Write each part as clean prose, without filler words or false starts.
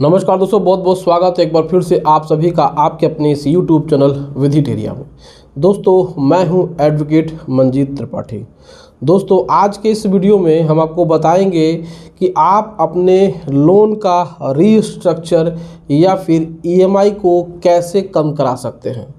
नमस्कार दोस्तों, बहुत बहुत स्वागत है एक बार फिर से आप सभी का आपके अपने इस यूट्यूब चैनल विधिटेरिया में। दोस्तों मैं हूं एडवोकेट मंजीत त्रिपाठी। दोस्तों आज के इस वीडियो में हम आपको बताएंगे कि आप अपने लोन का रीस्ट्रक्चर या फिर ईएमआई को कैसे कम करा सकते हैं।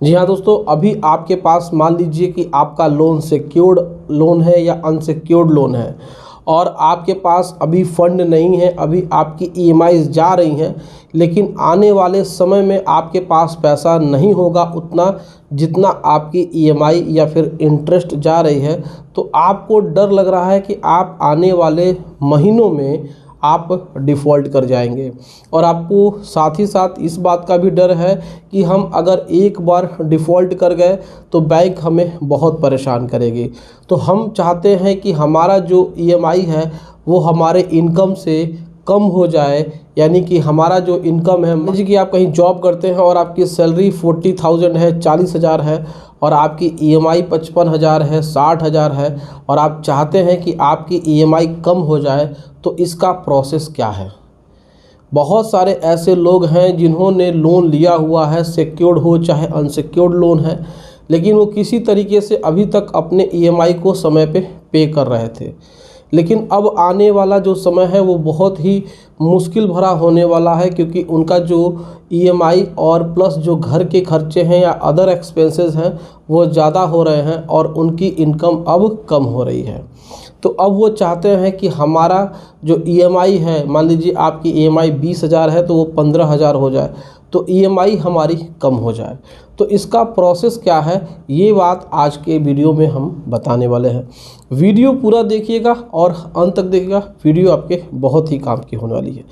जी हाँ दोस्तों, अभी आपके पास मान लीजिए कि आपका लोन सिक्योर्ड लोन है या अनसिक्योर्ड लोन है और आपके पास अभी फंड नहीं है, अभी आपकी ईएमआईज़ जा रही हैं, लेकिन आने वाले समय में आपके पास पैसा नहीं होगा उतना जितना आपकी ईएमआई या फिर इंटरेस्ट जा रही है। तो आपको डर लग रहा है कि आप आने वाले महीनों में आप डिफ़ॉल्ट कर जाएंगे और आपको साथ ही साथ इस बात का भी डर है कि हम अगर एक बार डिफ़ॉल्ट कर गए तो बैंक हमें बहुत परेशान करेगी। तो हम चाहते हैं कि हमारा जो ईएमआई है वो हमारे इनकम से कम हो जाए, यानी कि हमारा जो इनकम है, मान लीजिए कि आप कहीं जॉब करते हैं और आपकी सैलरी 40,000 है, 40,000 है और आपकी ईएमआई 55,000 है, 60,000 है और आप चाहते हैं कि आपकी ईएमआई कम हो जाए, तो इसका प्रोसेस क्या है। बहुत सारे ऐसे लोग हैं जिन्होंने लोन लिया हुआ है, सिक्योर्ड हो चाहे अनसिक्योर्ड लोन है, लेकिन वो किसी तरीके से अभी तक अपने ईएमआई को समय पे कर रहे थे। लेकिन अब आने वाला जो समय है वो बहुत ही मुश्किल भरा होने वाला है, क्योंकि उनका जो ईएमआई और प्लस जो घर के खर्चे हैं या अदर एक्सपेंसेस हैं वो ज़्यादा हो रहे हैं और उनकी इनकम अब कम हो रही है। तो अब वो चाहते हैं कि हमारा जो ईएमआई है, मान लीजिए आपकी ईएमआई 20,000 है तो वो 15,000 हो जाए, तो ईएमआई हमारी कम हो जाए। तो इसका प्रोसेस क्या है, ये बात आज के वीडियो में हम बताने वाले हैं। वीडियो पूरा देखिएगा और अंत तक देखिएगा, वीडियो आपके बहुत ही काम की होने वाली है।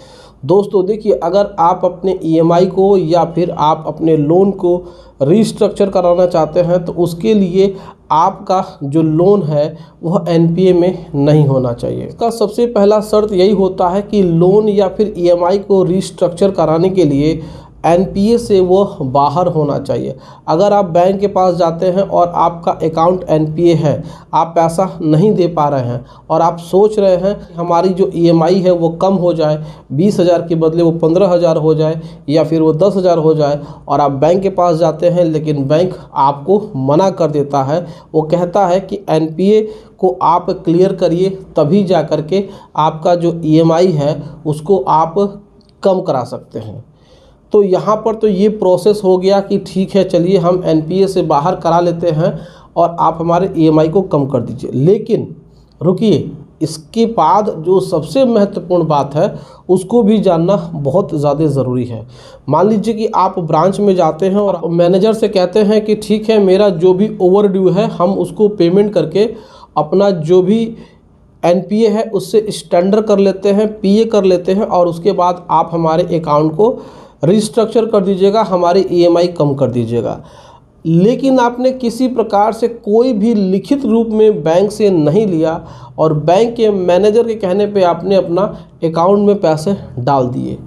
दोस्तों देखिए, अगर आप अपने ईएमआई को या फिर आप अपने लोन को रीस्ट्रक्चर कराना चाहते हैं तो उसके लिए आपका जो लोन है वह एनपीए में नहीं होना चाहिए। इसका सबसे पहला शर्त यही होता है कि लोन या फिर ईएमआई को रीस्ट्रक्चर कराने के लिए एनपीए से वो बाहर होना चाहिए। अगर आप बैंक के पास जाते हैं और आपका अकाउंट एनपीए है, आप पैसा नहीं दे पा रहे हैं और आप सोच रहे हैं हमारी जो ईएमआई है वो कम हो जाए, 20,000 के बदले वो 15,000 हो जाए या फिर वो 10,000 हो जाए, और आप बैंक के पास जाते हैं लेकिन बैंक आपको मना कर देता है। वो कहता है कि एनपीए को आप क्लियर करिए, तभी जा कर के आपका जो ईएमआई है उसको आप कम करा सकते हैं। तो यहाँ पर तो ये प्रोसेस हो गया कि ठीक है, चलिए हम एनपीए से बाहर करा लेते हैं और आप हमारे ईएमआई को कम कर दीजिए। लेकिन रुकिए, इसके बाद जो सबसे महत्वपूर्ण बात है उसको भी जानना बहुत ज़्यादा ज़रूरी है। मान लीजिए कि आप ब्रांच में जाते हैं और मैनेजर से कहते हैं कि ठीक है, मेरा जो भी ओवरड्यू है हम उसको पेमेंट करके अपना जो भी एनपीए है उससे स्टैंडर्ड कर लेते हैं, पीए कर लेते हैं और उसके बाद आप हमारे अकाउंट को रीस्ट्रक्चर कर दीजिएगा, हमारी ईएमआई कम कर दीजिएगा। लेकिन आपने किसी प्रकार से कोई भी लिखित रूप में बैंक से नहीं लिया और बैंक के मैनेजर के कहने पे आपने अपना अकाउंट में पैसे डाल दिए।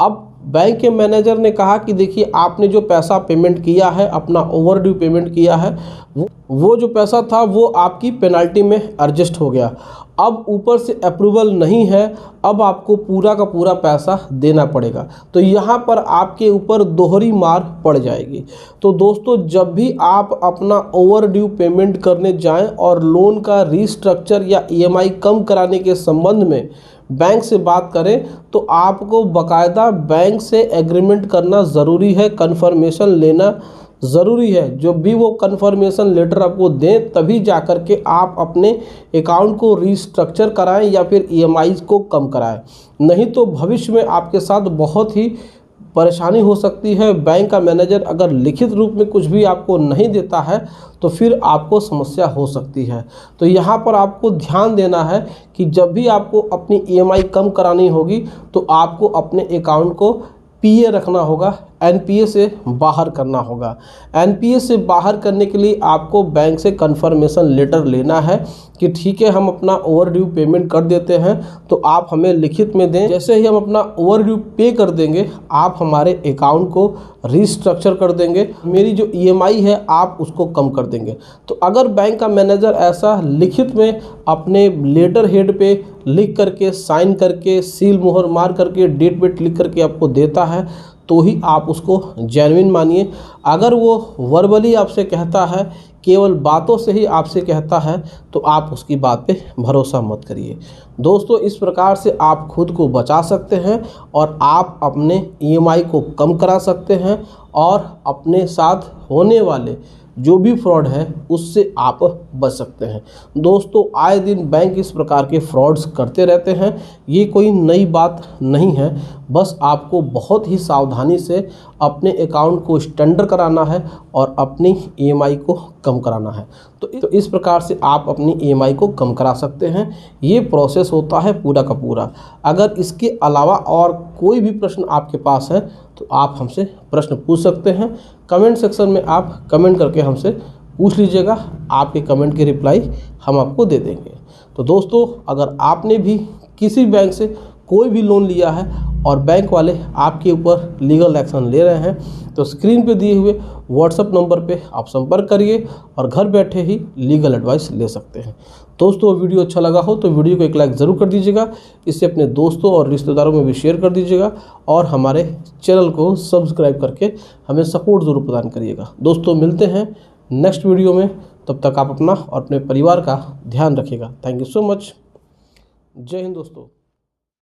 अब बैंक के मैनेजर ने कहा कि देखिए, आपने जो पैसा पेमेंट किया है, अपना ओवरड्यू पेमेंट किया है, वो जो पैसा था वो आपकी पेनल्टी में एडजस्ट हो गया। अब ऊपर से अप्रूवल नहीं है, अब आपको पूरा का पूरा पैसा देना पड़ेगा। तो यहाँ पर आपके ऊपर दोहरी मार पड़ जाएगी। तो दोस्तों, जब भी आप अपना ओवरड्यू पेमेंट करने जाएं और लोन का रीस्ट्रक्चर या ईएमआई कम कराने के संबंध में बैंक से बात करें तो आपको बाकायदा बैंक से एग्रीमेंट करना ज़रूरी है, कन्फर्मेशन लेना ज़रूरी है। जो भी वो कन्फर्मेशन लेटर आपको दें तभी जाकर के आप अपने अकाउंट को रीस्ट्रक्चर कराएं या फिर ईएमआईज़ को कम कराएं। नहीं तो भविष्य में आपके साथ बहुत ही परेशानी हो सकती है। बैंक का मैनेजर अगर लिखित रूप में कुछ भी आपको नहीं देता है तो फिर आपको समस्या हो सकती है। तो यहाँ पर आपको ध्यान देना है कि जब भी आपको अपनी ईएमआई कम करानी होगी तो आपको अपने अकाउंट को पीए रखना होगा, एनपीए से बाहर करना होगा। एनपीए से बाहर करने के लिए आपको बैंक से कन्फर्मेशन लेटर लेना है कि ठीक है हम अपना ओवरड्यू पेमेंट कर देते हैं, तो आप हमें लिखित में दें। जैसे ही हम अपना ओवरड्यू पे कर देंगे आप हमारे अकाउंट को रिस्ट्रक्चर कर देंगे, मेरी जो ईएमआई है आप उसको कम कर देंगे। तो अगर बैंक का मैनेजर ऐसा लिखित में अपने लेटर हेड पे लिख करके, साइन करके, सील मुहर मार करके, डेट वेट लिख करके आपको देता है तो ही आप उसको जेन्युइन मानिए। अगर वो वर्बली आपसे कहता है, केवल बातों से ही आपसे कहता है, तो आप उसकी बात पे भरोसा मत करिए। दोस्तों, इस प्रकार से आप खुद को बचा सकते हैं और आप अपने ईएमआई को कम करा सकते हैं और अपने साथ होने वाले जो भी फ्रॉड है उससे आप बच सकते हैं। दोस्तों, आए दिन बैंक इस प्रकार के फ्रॉड्स करते रहते हैं, ये कोई नई बात नहीं है। बस आपको बहुत ही सावधानी से अपने अकाउंट को स्टैंडर्ड कराना है और अपनी ईएमआई को कम कराना है। तो इस प्रकार से आप अपनी ईएमआई को कम करा सकते हैं। ये प्रोसेस होता है पूरा का पूरा। अगर इसके अलावा और कोई भी प्रश्न आपके पास है तो आप हमसे प्रश्न पूछ सकते हैं। कमेंट सेक्शन में आप कमेंट करके हमसे पूछ लीजिएगा, आपके कमेंट की रिप्लाई हम आपको दे देंगे। तो दोस्तों, अगर आपने भी किसी बैंक से कोई भी लोन लिया है और बैंक वाले आपके ऊपर लीगल एक्शन ले रहे हैं तो स्क्रीन पे दिए हुए व्हाट्सएप नंबर पे आप संपर्क करिए और घर बैठे ही लीगल एडवाइस ले सकते हैं। दोस्तों, वीडियो अच्छा लगा हो तो वीडियो को एक लाइक ज़रूर कर दीजिएगा, इससे अपने दोस्तों और रिश्तेदारों में भी शेयर कर दीजिएगा और हमारे चैनल को सब्सक्राइब करके हमें सपोर्ट ज़रूर प्रदान करिएगा। दोस्तों, मिलते हैं नेक्स्ट वीडियो में, तब तक आप अपना और अपने परिवार का ध्यान रखिएगा। Thank you so much. जय हिंद दोस्तों।